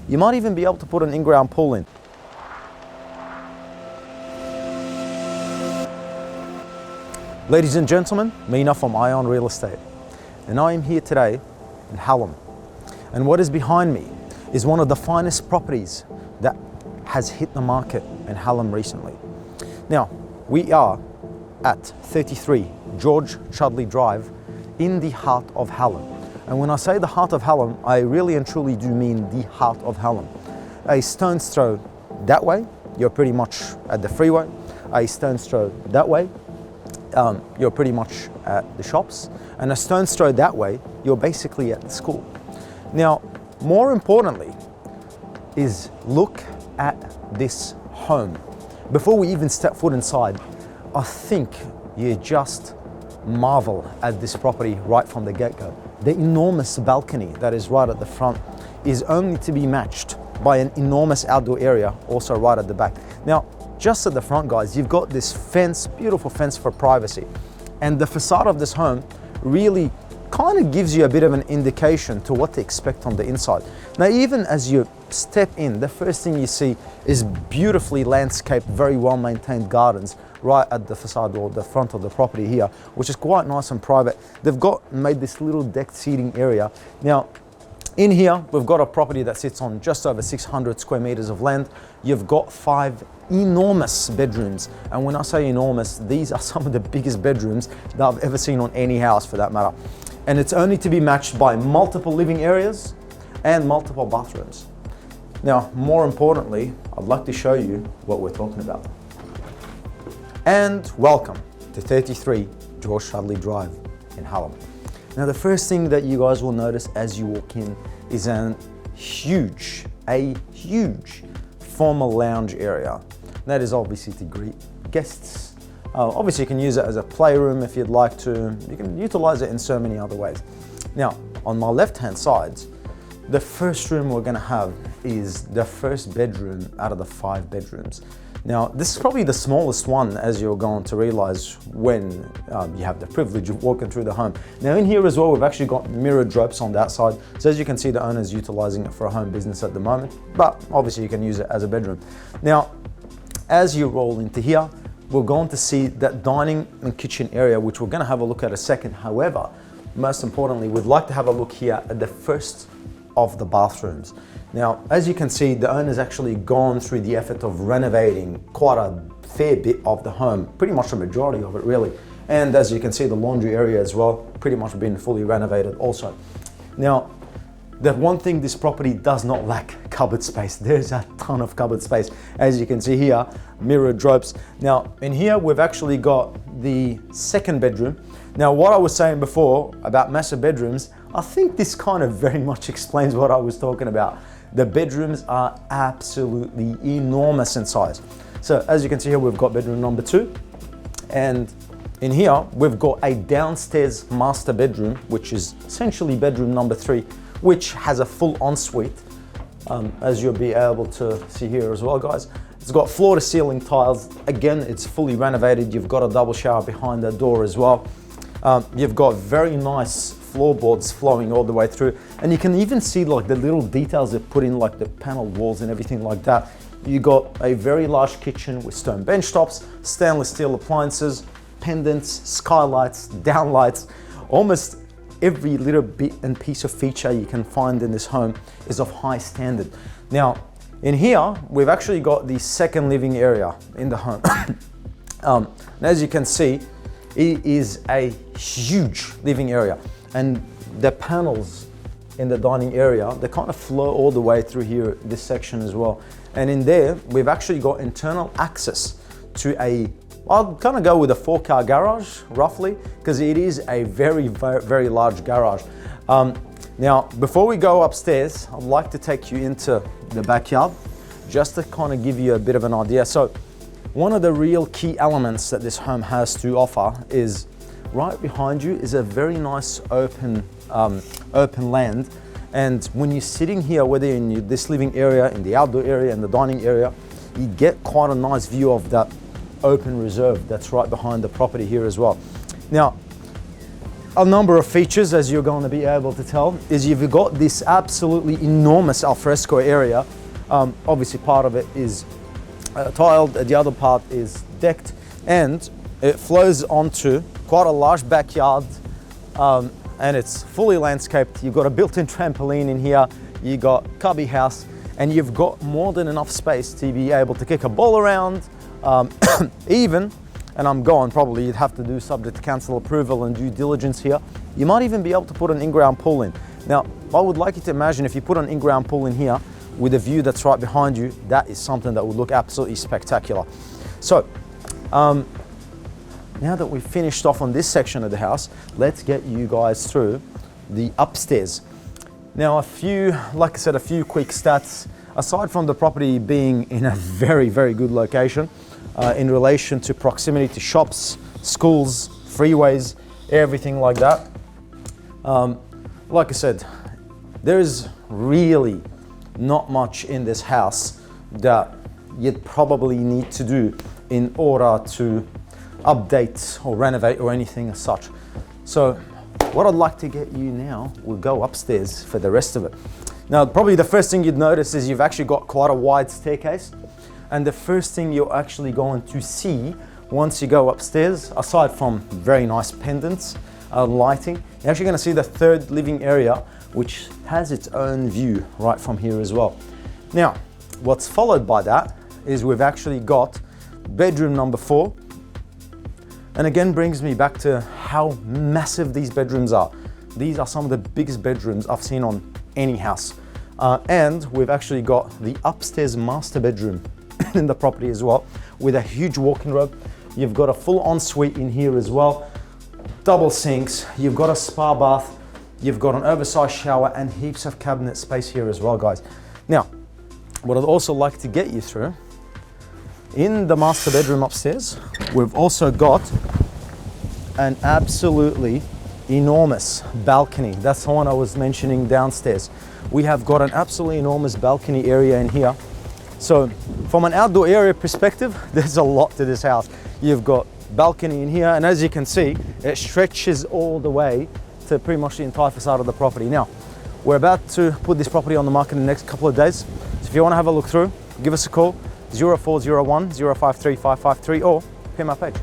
You might even be able to put an in-ground pool in. Ladies and gentlemen, Mina from Ion Real Estate, and I am here today in Hallam. And what is behind me is one of the finest properties that has hit the market in Hallam recently. Now, we are at 33 George Chudleigh Drive in the heart of Hallam. And when I say the heart of Hallam, I really and truly do mean the heart of Hallam. A stone's throw that way, you're pretty much at the freeway. A stone's throw that way, you're pretty much at the shops. And a stone's throw that way, you're basically at the school. Now, more importantly, is look at this home. Before we even step foot inside, I think you just marvel at this property right from the get-go. The enormous balcony that is right at the front is only to be matched by an enormous outdoor area also right at the back. Now, just at the front, guys, you've got this fence, beautiful fence for privacy. And the facade of this home really kind of gives you a bit of an indication to what to expect on the inside. Now, even as you step in, the first thing you see is beautifully landscaped, very well maintained gardens right at the facade or the front of the property here, which is quite nice and private. They've made this little decked seating area. Now, in here, we've got a property that sits on just over 600 square meters of land. You've got 5 enormous bedrooms. And when I say enormous, these are some of the biggest bedrooms that I've ever seen on any house for that matter. And it's only to be matched by multiple living areas and multiple bathrooms. Now, more importantly, I'd like to show you what we're talking about. And welcome to 33 George Chudleigh Drive in Hallam. Now, the first thing that you guys will notice as you walk in is a huge formal lounge area. That is obviously to greet guests. Obviously, you can use it as a playroom if you'd like to. You can utilize it in so many other ways. Now, on my left-hand side, the first room we're gonna have is the first bedroom out of the 5 bedrooms. Now, this is probably the smallest one, as you're going to realize when you have the privilege of walking through the home. Now, in here as well, we've actually got mirrored ropes on that side. So as you can see, the owner's utilizing it for a home business at the moment, but obviously you can use it as a bedroom. Now, as you roll into here, we're going to see that dining and kitchen area, which we're gonna have a look at a second. However, most importantly, we'd like to have a look here at the first of the bathrooms. Now, as you can see, the owner's actually gone through the effort of renovating quite a fair bit of the home, pretty much the majority of it really. And as you can see, the laundry area as well, pretty much been fully renovated also. Now, the one thing this property does not lack, cupboard space. There's a ton of cupboard space. As you can see here, mirrored ropes. Now, in here, we've actually got the second bedroom. Now, what I was saying before about massive bedrooms, I think this kind of very much explains what I was talking about. The bedrooms are absolutely enormous in size. So as you can see here, we've got bedroom number 2. And in here, we've got a downstairs master bedroom, which is essentially bedroom number 3, which has a full ensuite, as you'll be able to see here as well, guys. It's got floor to ceiling tiles. Again, it's fully renovated. You've got a double shower behind the door as well. You've got very nice floorboards flowing all the way through. And you can even see like the little details they put in, like the panel walls and everything like that. You got a very large kitchen with stone bench tops, stainless steel appliances, pendants, skylights, downlights. Almost every little bit and piece of feature you can find in this home is of high standard. Now, in here, we've actually got the second living area in the home. And as you can see, it is a huge living area. And the panels in the dining area, they kind of flow all the way through here, this section as well. And in there, we've actually got internal access to I'll kind of go with a 4-car garage, roughly, because it is a very, very, very large garage. Now, before we go upstairs, I'd like to take you into the backyard, just to kind of give you a bit of an idea. So, one of the real key elements that this home has to offer is right behind you is a very nice open land. And when you're sitting here, whether in this living area, in the outdoor area, in the dining area, you get quite a nice view of that open reserve that's right behind the property here as well. Now, a number of features, as you're going to be able to tell, is you've got this absolutely enormous alfresco area. Obviously part of it is tiled, the other part is decked, and it flows onto quite a large backyard, and it's fully landscaped. You've got a built-in trampoline in here, you got cubby house, and you've got more than enough space to be able to kick a ball around, even, and I'm going, probably you'd have to do subject to council approval and due diligence here, you might even be able to put an in-ground pool in. Now, I would like you to imagine if you put an in-ground pool in here with a view that's right behind you, that is something that would look absolutely spectacular. So, now that we've finished off on this section of the house, let's get you guys through the upstairs. Now, like I said, a few quick stats. Aside from the property being in a very, very good location, in relation to proximity to shops, schools, freeways, everything like that. Like I said, there's really not much in this house that you'd probably need to do in order to update or renovate or anything as such. So what I'd like to get you now, we'll go upstairs for the rest of it. Now, probably the first thing you'd notice is you've actually got quite a wide staircase. And the first thing you're actually going to see once you go upstairs, aside from very nice pendants, lighting, you're actually going to see the third living area, which has its own view right from here as well. Now, what's followed by that is we've actually got bedroom number 4. And again, brings me back to how massive these bedrooms are. These are some of the biggest bedrooms I've seen on any house. And we've actually got the upstairs master bedroom in the property as well, with a huge walk-in robe. You've got a full ensuite in here as well, double sinks, you've got a spa bath, you've got an oversized shower, and heaps of cabinet space here as well, guys. Now, what I'd also like to get you through, in the master bedroom upstairs, we've also got an absolutely enormous balcony. That's the one I was mentioning downstairs. We have got an absolutely enormous balcony area in here. So from an outdoor area perspective, there's a lot to this house. You've got balcony in here, and as you can see, it stretches all the way to pretty much the entire facade of the property. Now, we're about to put this property on the market in the next couple of days. So if you want to have a look through, give us a call, 0401 053 553, or pin my page.